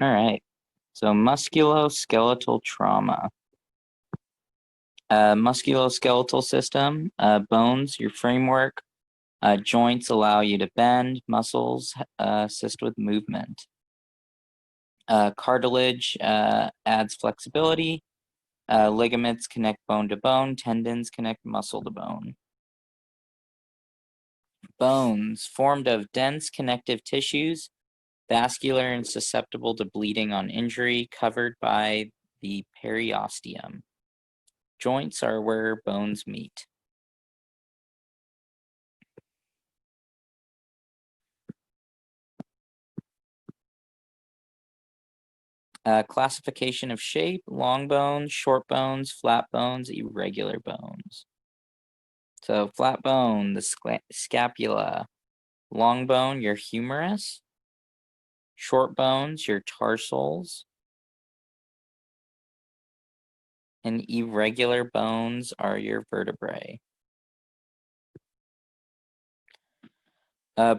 All right. So musculoskeletal trauma. Musculoskeletal system, bones, your framework, joints allow you to bend, muscles assist with movement. Cartilage adds flexibility, ligaments connect bone to bone, tendons connect muscle to bone. Bones, formed of dense connective tissues, vascular and susceptible to bleeding on injury, covered by the periosteum. Joints are where bones meet. Classification of shape: long bones, short bones, flat bones, irregular bones. So flat bone, the scapula. Long bone, your humerus. Short bones, your tarsals. And irregular bones are your vertebrae.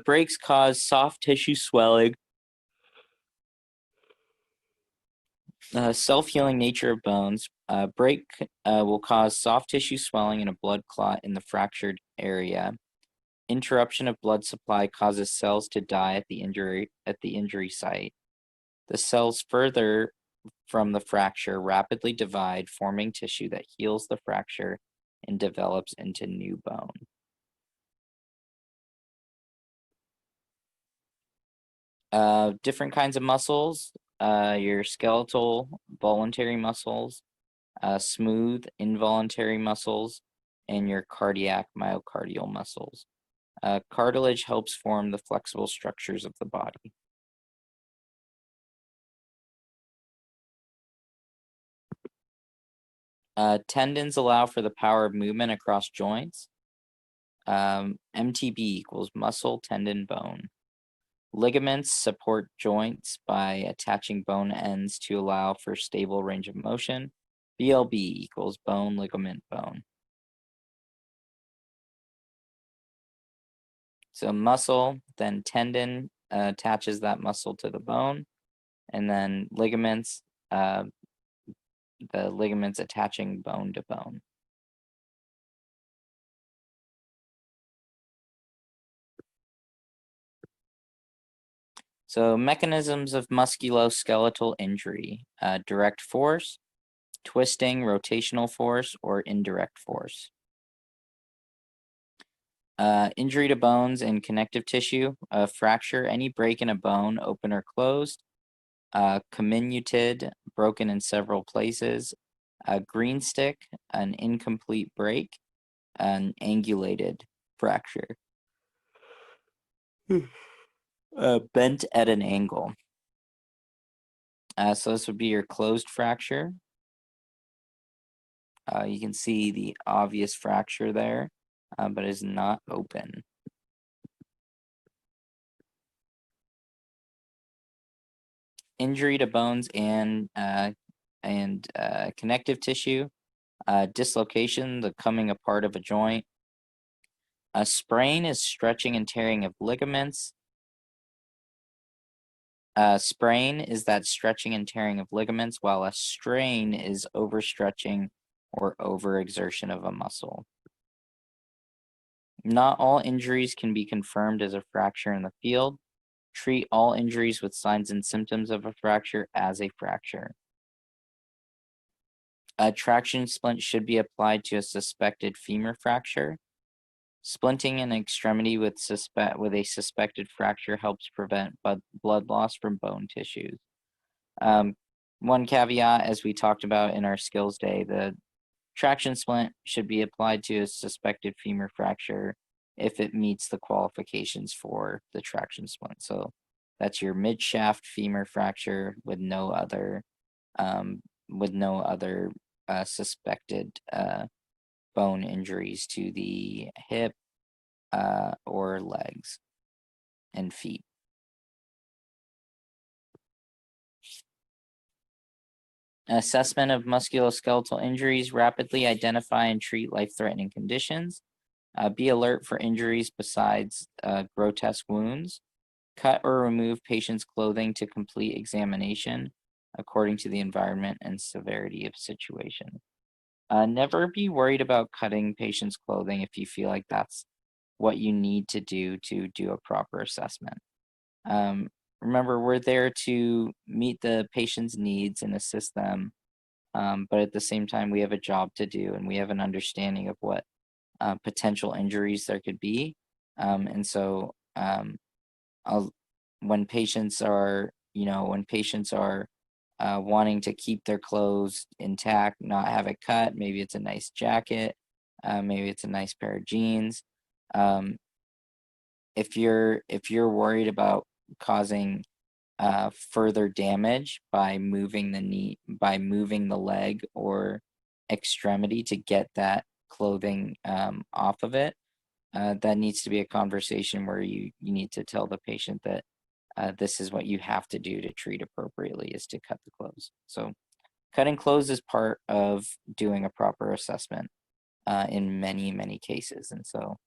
Breaks cause soft tissue swelling. Self-healing nature of bones. Break will cause soft tissue swelling and a blood clot in the fractured area. Interruption of blood supply causes cells to die at the injury site. The cells further from the fracture rapidly divide, forming tissue that heals the fracture and develops into new bone. Different kinds of muscles. Your skeletal voluntary muscles, smooth involuntary muscles, and your cardiac myocardial muscles. Cartilage helps form the flexible structures of the body. Tendons allow for the power of movement across joints. MTB equals muscle, tendon, bone. Ligaments support joints by attaching bone ends to allow for stable range of motion. BLB equals bone, ligament, bone. So muscle, then tendon attaches that muscle to the bone, and then ligaments, the ligaments attaching bone to bone. So mechanisms of musculoskeletal injury: direct force, twisting, rotational force, or indirect force. Injury to bones and connective tissue: fracture, any break in a bone, open or closed. Comminuted, broken in several places. Green stick, an incomplete break. An angulated fracture. Bent at an angle. So this would be your closed fracture. You can see the obvious fracture there, but it is not open. Injury to bones and connective tissue. Dislocation, the coming apart of a joint. A sprain is stretching and tearing of ligaments. Sprain is that stretching and tearing of ligaments, while a strain is overstretching or overexertion of a muscle. Not all injuries can be confirmed as a fracture in the field. Treat all injuries with signs and symptoms of a fracture as a fracture. A traction splint should be applied to a suspected femur fracture. Splinting an extremity with a suspected fracture helps prevent blood loss from bone tissues. One caveat, as we talked about in our skills day, the traction splint should be applied to a suspected femur fracture if it meets the qualifications for the traction splint. So that's your mid-shaft femur fracture with no other suspected bone injuries to the hip or legs and feet. Assessment of musculoskeletal injuries: rapidly identify and treat life-threatening conditions. Be alert for injuries besides grotesque wounds. Cut or remove patient's clothing to complete examination according to the environment and severity of situation. Never be worried about cutting patient's clothing if you feel like that's what you need to do a proper assessment. Um, Remember, we're there to meet the patient's needs and assist them, but at the same time, we have a job to do and we have an understanding of what potential injuries there could be. And so, I'll, when patients are, when patients are wanting to keep their clothes intact, not have it cut, maybe it's a nice jacket, maybe it's a nice pair of jeans. Um, if you're worried about causing further damage by moving the knee, by moving the leg or extremity to get that clothing off of it, that needs to be a conversation where you need to tell the patient that this is what you have to do to treat appropriately, is to cut the clothes. So cutting clothes is part of doing a proper assessment in many, many cases. And so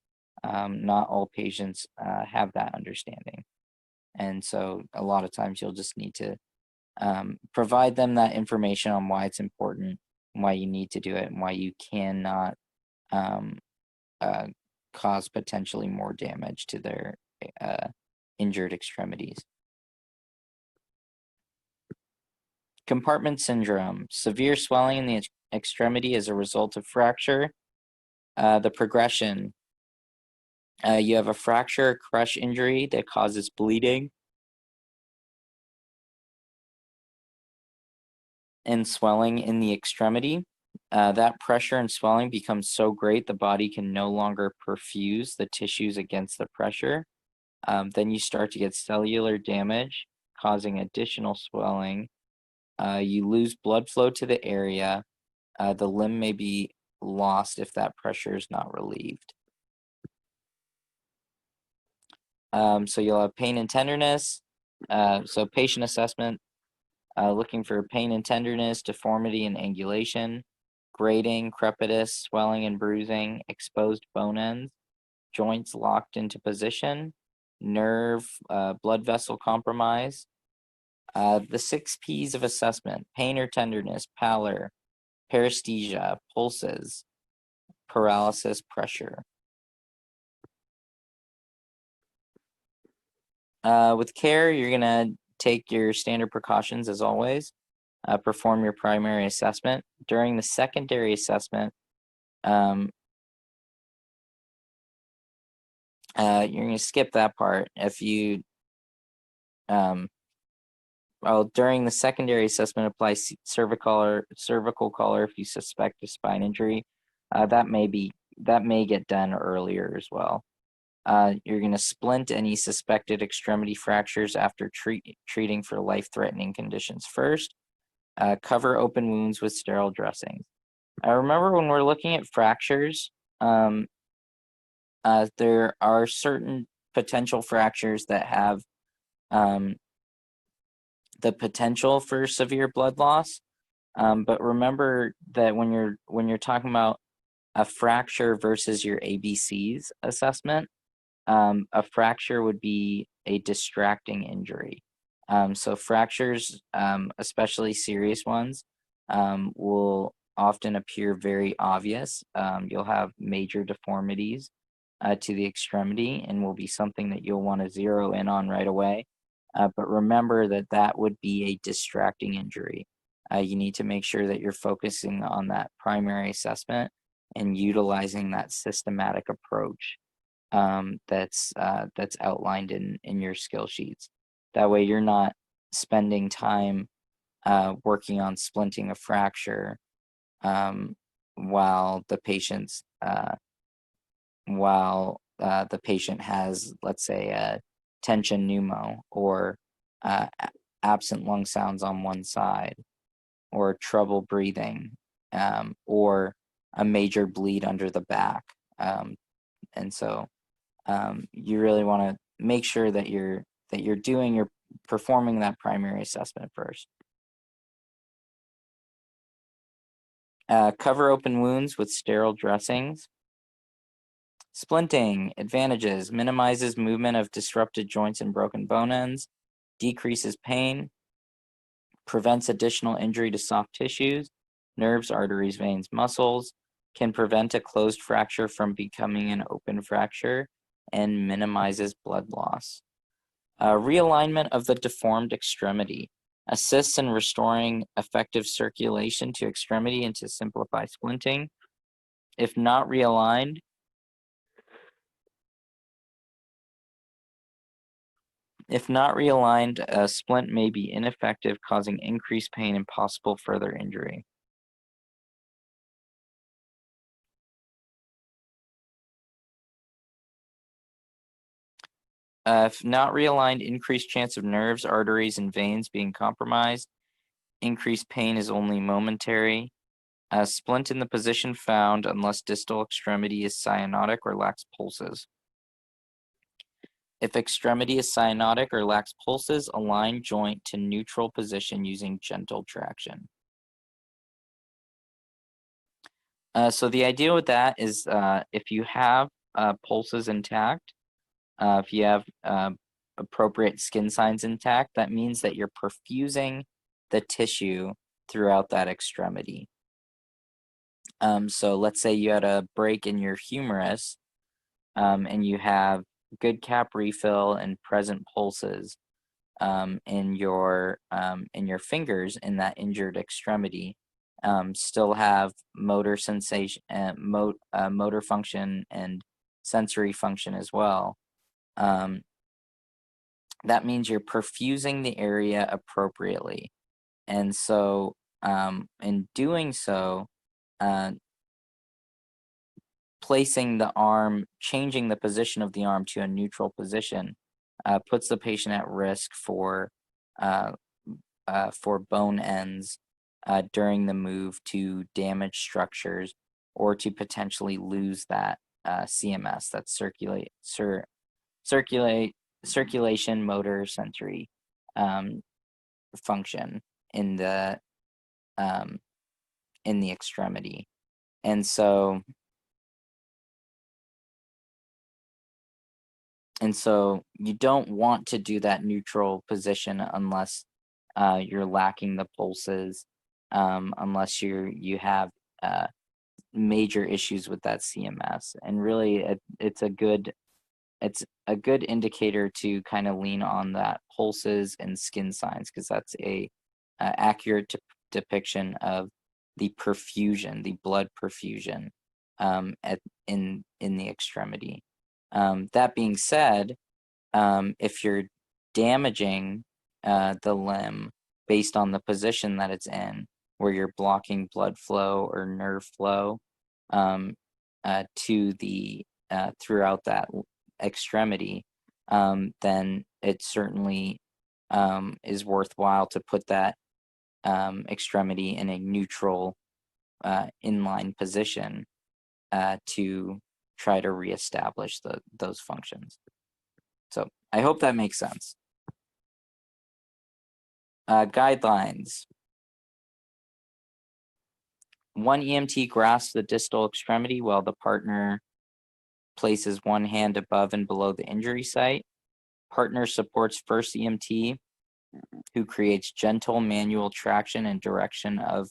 not all patients have that understanding. And so a lot of times you'll just need to provide them that information on why it's important, why you need to do it, and why you cannot um, uh, cause potentially more damage to their injured extremities. Compartment syndrome, severe swelling in the extremity as a result of fracture. The progression, you have a fracture or crush injury that causes bleeding and swelling in the extremity. That pressure and swelling becomes so great the body can no longer perfuse the tissues against the pressure. Then you start to get cellular damage, causing additional swelling. You lose blood flow to the area. The limb may be lost if that pressure is not relieved. So you'll have pain and tenderness. So patient assessment, looking for pain and tenderness, deformity and angulation, grating, crepitus, swelling and bruising, exposed bone ends, joints locked into position, nerve, blood vessel compromise. The 6 P's of assessment: pain or tenderness, pallor, paresthesia, pulses, paralysis, pressure. With care, you're going to take your standard precautions as always. Perform your primary assessment. During the secondary assessment, you're going to skip that part. During the secondary assessment, apply cervical collar if you suspect a spine injury. That may get done earlier as well. You're going to splint any suspected extremity fractures after treating for life-threatening conditions first. Cover open wounds with sterile dressings. Remember, when we're looking at fractures, there are certain potential fractures that have the potential for severe blood loss. But remember that when you're talking about a fracture versus your ABCs assessment, a fracture would be a distracting injury. So fractures, especially serious ones, will often appear very obvious. You'll have major deformities to the extremity and will be something that you'll want to zero in on right away. But remember that would be a distracting injury. You need to make sure that you're focusing on that primary assessment and utilizing that systematic approach that's outlined in your skill sheets. That way you're not spending time working on splinting a fracture while the patient's the patient has, let's say, a tension pneumo or absent lung sounds on one side, or trouble breathing, or a major bleed under the back. And so you really want to make sure that you're performing that primary assessment first. Cover open wounds with sterile dressings. Splinting, advantages, minimizes movement of disrupted joints and broken bone ends, decreases pain, prevents additional injury to soft tissues, nerves, arteries, veins, muscles, can prevent a closed fracture from becoming an open fracture, and minimizes blood loss. Realignment of the deformed extremity assists in restoring effective circulation to extremity and to simplify splinting. If not realigned, a splint may be ineffective, causing increased pain and possible further injury. If not realigned, increased chance of nerves, arteries, and veins being compromised. Increased pain is only momentary. A splint in the position found unless distal extremity is cyanotic or lacks pulses. If extremity is cyanotic or lacks pulses, align joint to neutral position using gentle traction. So the idea with that is if you have pulses intact, if you have appropriate skin signs intact, that means that you're perfusing the tissue throughout that extremity. So let's say you had a break in your humerus and you have good cap refill and present pulses in your fingers in that injured extremity. Still have motor sensation, motor function, and sensory function as well. That means you're perfusing the area appropriately, and so in doing so, placing the arm, changing the position of the arm to a neutral position, puts the patient at risk for bone ends during the move to damage structures or to potentially lose that CMS, that circulation, motor, sensory function in the extremity. And so you don't want to do that neutral position unless you're lacking the pulses, unless you have major issues with that CMS. And really, it's a good indicator to kind of lean on that pulses and skin signs, because that's a accurate depiction of the perfusion, the blood perfusion in the extremity. That being said, if you're damaging the limb based on the position that it's in, where you're blocking blood flow or nerve flow to the throughout that extremity, then it certainly is worthwhile to put that extremity in a neutral inline position to try to reestablish those functions. So I hope that makes sense. Guidelines. One EMT grasps the distal extremity while the partner places one hand above and below the injury site. Partner supports first EMT, who creates gentle manual traction and direction of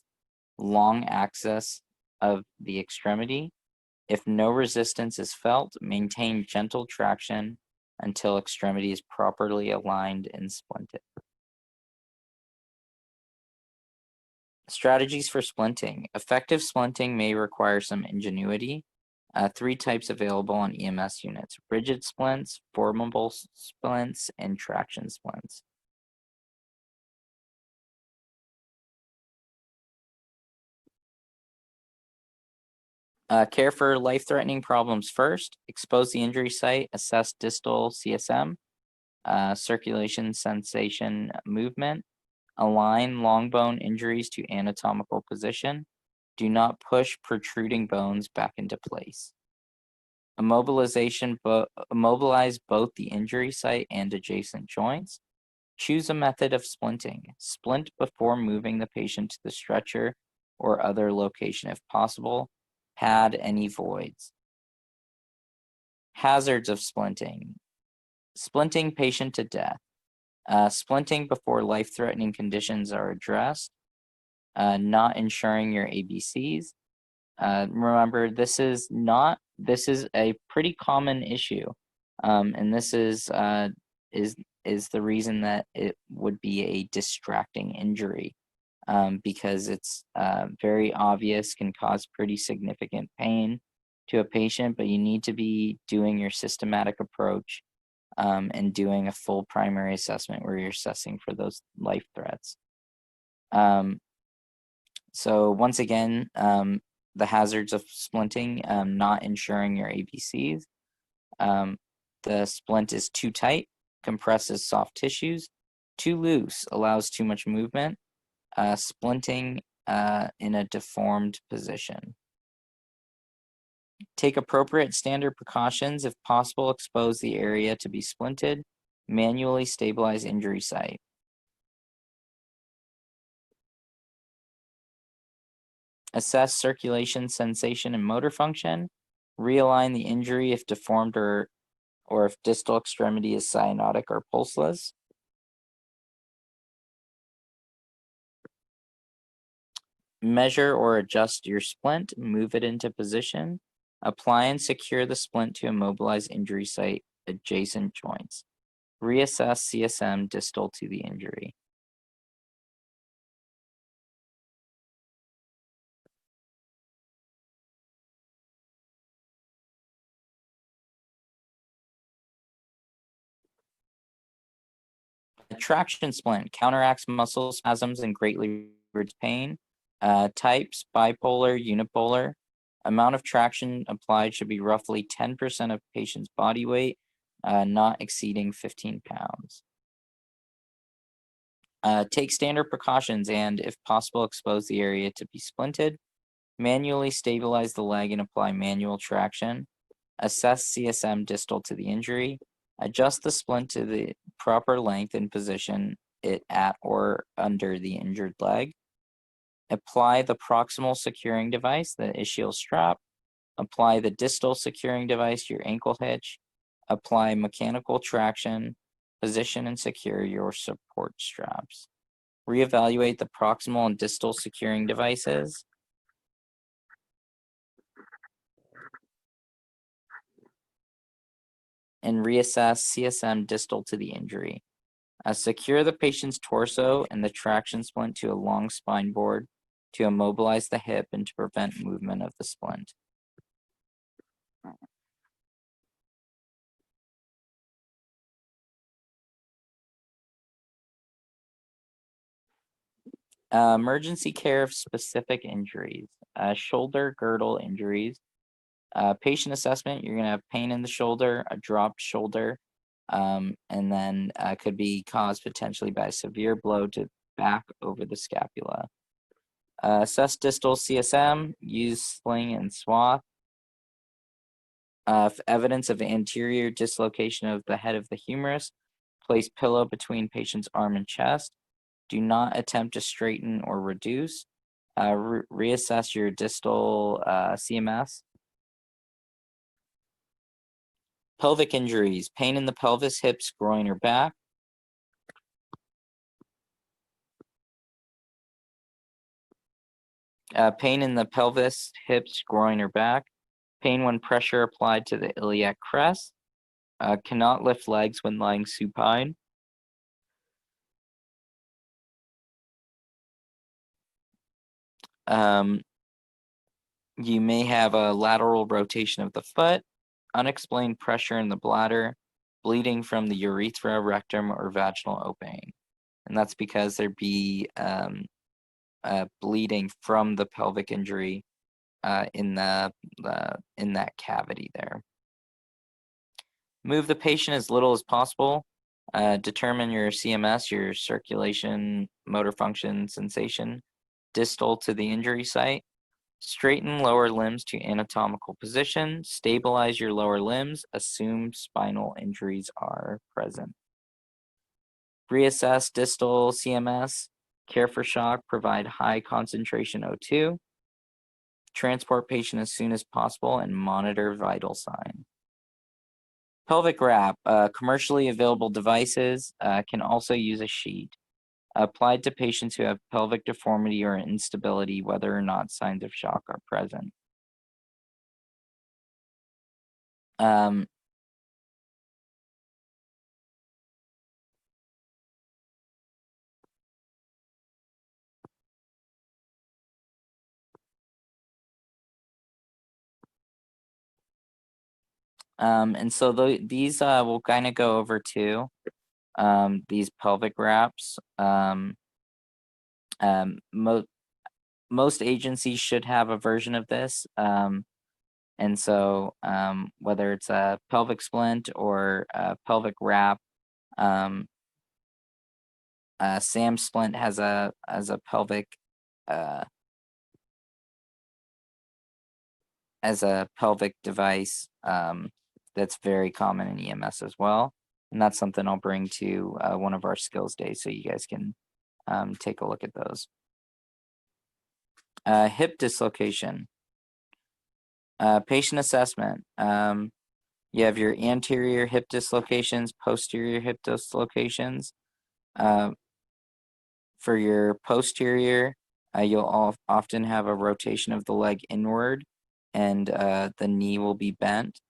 long axis of the extremity. If no resistance is felt, maintain gentle traction until extremity is properly aligned and splinted. Strategies for splinting. Effective splinting may require some ingenuity. 3 types available on EMS units: rigid splints, formable splints, and traction splints. Care for life-threatening problems first. Expose the injury site. Assess distal CSM, circulation, sensation, movement. Align long bone injuries to anatomical position. Do not push protruding bones back into place. Immobilize both the injury site and adjacent joints. Choose a method of splinting. Splint before moving the patient to the stretcher or other location if possible. Pad any voids. Hazards of splinting. Splinting patient to death. Splinting before life-threatening conditions are addressed. Not ensuring your ABCs. Remember, this is a pretty common issue, and this is the reason that it would be a distracting injury, because it's very obvious, can cause pretty significant pain to a patient, but you need to be doing your systematic approach, and doing a full primary assessment where you're assessing for those life threats. So once again, the hazards of splinting, not ensuring your ABCs. The splint is too tight, compresses soft tissues. Too loose, allows too much movement. Splinting in a deformed position. Take appropriate standard precautions. If possible, expose the area to be splinted. Manually stabilize injury site. Assess circulation, sensation, and motor function. Realign the injury if deformed or if distal extremity is cyanotic or pulseless. Measure or adjust your splint. Move it into position. Apply and secure the splint to immobilize injury site adjacent joints. Reassess CSM distal to the injury. Traction splint counteracts muscle spasms and greatly reduces pain. Types: bipolar, unipolar. Amount of traction applied should be roughly 10% of patient's body weight, not exceeding 15 pounds. Take standard precautions and, if possible, expose the area to be splinted. Manually stabilize the leg and apply manual traction. Assess CSM distal to the injury. Adjust the splint to the proper length and position it at or under the injured leg. Apply the proximal securing device, the ischial strap. Apply the distal securing device, your ankle hitch. Apply mechanical traction. Position and secure your support straps. Reevaluate the proximal and distal securing devices. And reassess CSM distal to the injury. Secure the patient's torso and the traction splint to a long spine board to immobilize the hip and to prevent movement of the splint. Emergency care of specific injuries. Shoulder girdle injuries. Patient assessment, you're going to have pain in the shoulder, a dropped shoulder, and then could be caused potentially by a severe blow to back over the scapula. Assess distal CSM, use sling and swath. Evidence of anterior dislocation of the head of the humerus, place pillow between patient's arm and chest. Do not attempt to straighten or reduce. Reassess your distal CMS. Pelvic injuries, pain in the pelvis, hips, groin, or back. Pain in the pelvis, hips, groin, or back. Pain when pressure applied to the iliac crest. Cannot lift legs when lying supine. You may have a lateral rotation of the foot, unexplained pressure in the bladder, bleeding from the urethra, rectum, or vaginal opening. And that's because there'd be bleeding from the pelvic injury in that cavity there. Move the patient as little as possible. Determine your CMS, your circulation, motor function, sensation, distal to the injury site. Straighten lower limbs to anatomical position. Stabilize your lower limbs. Assume spinal injuries are present. Reassess distal CMS. Care for shock. Provide high concentration O2. Transport patient as soon as possible and monitor vital signs. Pelvic wrap. Commercially available devices can also use a sheet. Applied to patients who have pelvic deformity or instability, whether or not signs of shock are present. Um, and so these we'll kind of go over too. These pelvic wraps. Most agencies should have a version of this. And so whether it's a pelvic splint or a pelvic wrap, um, Sam Splint has a pelvic uh, as a pelvic device that's very common in EMS as well, and that's something I'll bring to one of our skills days so you guys can take a look at those. Hip dislocation. Patient assessment. You have your anterior hip dislocations, posterior hip dislocations. For your posterior, you'll often have a rotation of the leg inward, and the knee will be bent.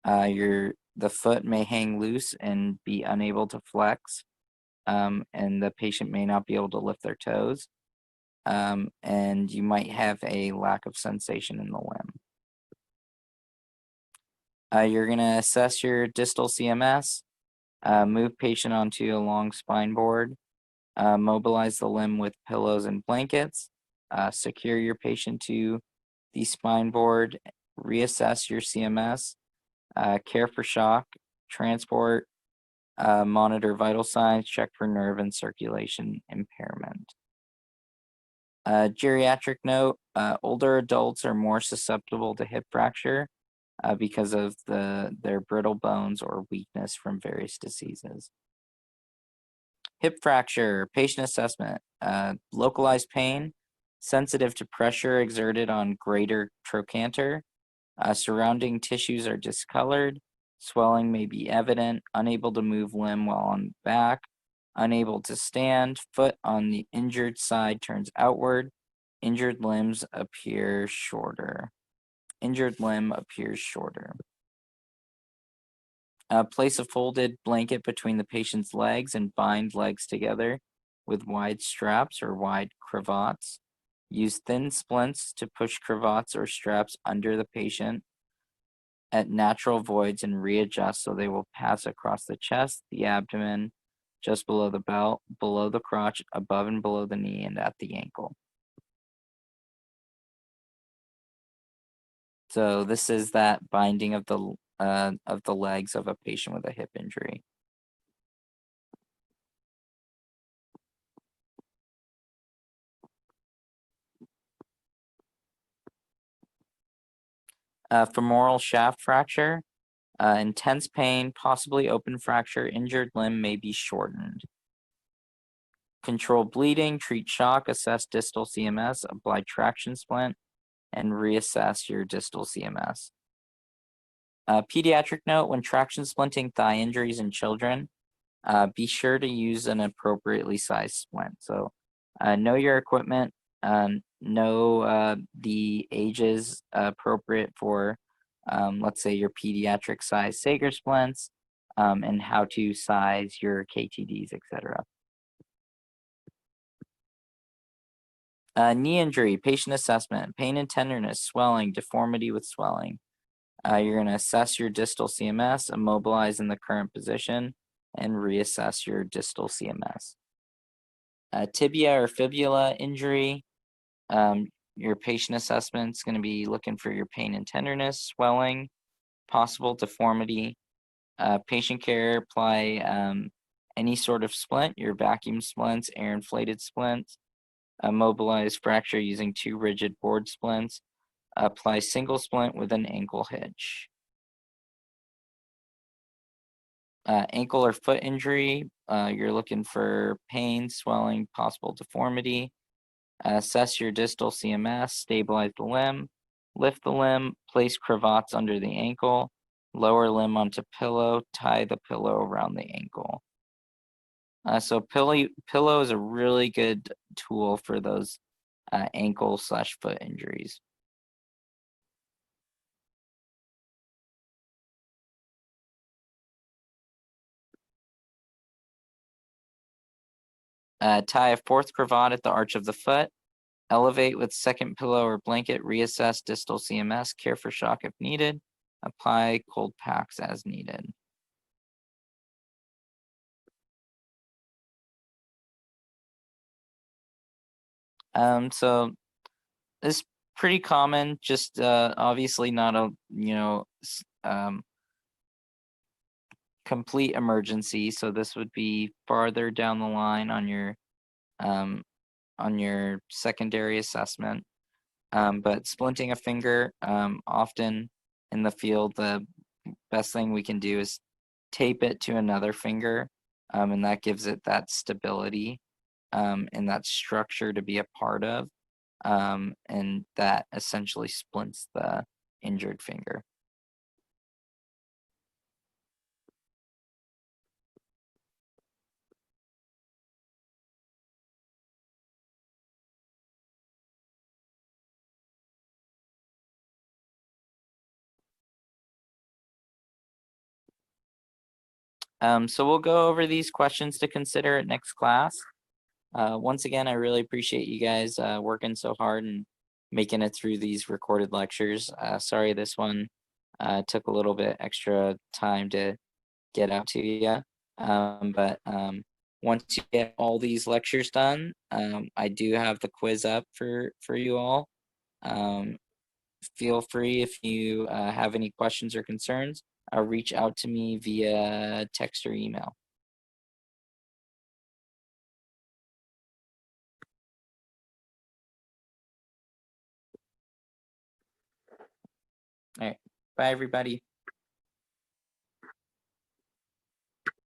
The foot may hang loose and be unable to flex, and the patient may not be able to lift their toes. And you might have a lack of sensation in the limb. You're going to assess your distal CMS, move patient onto a long spine board, mobilize the limb with pillows and blankets, secure your patient to the spine board, reassess your CMS, care for shock, transport, monitor vital signs, check for nerve and circulation impairment. Geriatric note, older adults are more susceptible to hip fracture because of their brittle bones or weakness from various diseases. Hip fracture, patient assessment, localized pain, sensitive to pressure exerted on greater trochanter, surrounding tissues are discolored, swelling may be evident, unable to move limb while on back, unable to stand, foot on the injured side turns outward, injured limbs appear shorter. Injured limb appears shorter. Place a folded blanket between the patient's legs and bind legs together with wide straps or wide cravats. Use thin splints to push cravats or straps under the patient at natural voids and readjust so they will pass across the chest, the abdomen, just below the belt, below the crotch, above and below the knee, and at the ankle. So this is that binding of the legs of a patient with a hip injury. Femoral shaft fracture, intense pain, possibly open fracture, injured limb may be shortened. Control bleeding, treat shock, assess distal CMS, apply traction splint, and reassess your distal CMS. Pediatric note, when traction splinting thigh injuries in children, be sure to use an appropriately sized splint. So know your equipment, know the ages appropriate for, let's say, your pediatric size Sager splints, and how to size your KTDs, etc. Knee injury, patient assessment, pain and tenderness, swelling, deformity with swelling. You're going to assess your distal CMS, immobilize in the current position, and reassess your distal CMS. Tibia or fibula injury, your patient assessment is going to be looking for your pain and tenderness, swelling, possible deformity. Patient care, apply any sort of splint, your vacuum splints, air inflated splints. Mobilize fracture using 2 rigid board splints. Apply single splint with an ankle hitch. Ankle or foot injury, you're looking for pain, swelling, possible deformity. Assess your distal CMS, stabilize the limb, lift the limb, place cravats under the ankle, lower limb onto pillow, tie the pillow around the ankle. So pillow is a really good tool for those ankle/foot injuries. Tie a fourth cravat at the arch of the foot. Elevate with second pillow or blanket. Reassess distal CMS. Care for shock if needed. Apply cold packs as needed. So it's pretty common. Just obviously not a complete emergency. So this would be farther down the line um, on your secondary assessment. But splinting a finger, often in the field, the best thing we can do is tape it to another finger, and that gives it that stability and that structure to be a part of, and that essentially splints the injured finger. So we'll go over these questions to consider at next class. Once again, I really appreciate you guys working so hard and making it through these recorded lectures. Sorry this one took a little bit extra time to get out to you. But once you get all these lectures done, I do have the quiz up for you all. Feel free if you have any questions or concerns, reach out to me via text or email. All right. Bye, everybody.